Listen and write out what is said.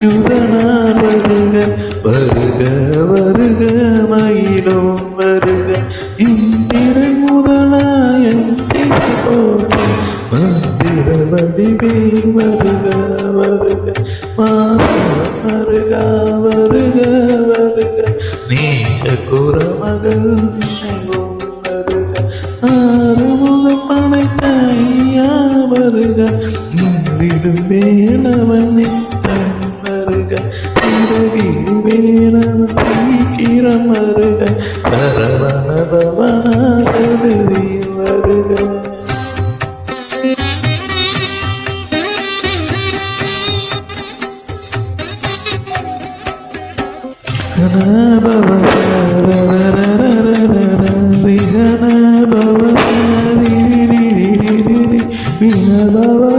யுதனார் வருக வருக வருக மயிலும் வருக இந்திரை முதலாயம் போட்டி மந்திர வடிவேல் வருக வருக வருக வருக வருக நீச்ச குரமகள் நினைவும் வருக ஆறுமுகம் படைத்த ஐயா வருக இன்றிடும் வேளவன் நித்தன் வருக பிறகி வேளவன் சீக்கிரம் வருக சரவண பவனாதவி வருக Baba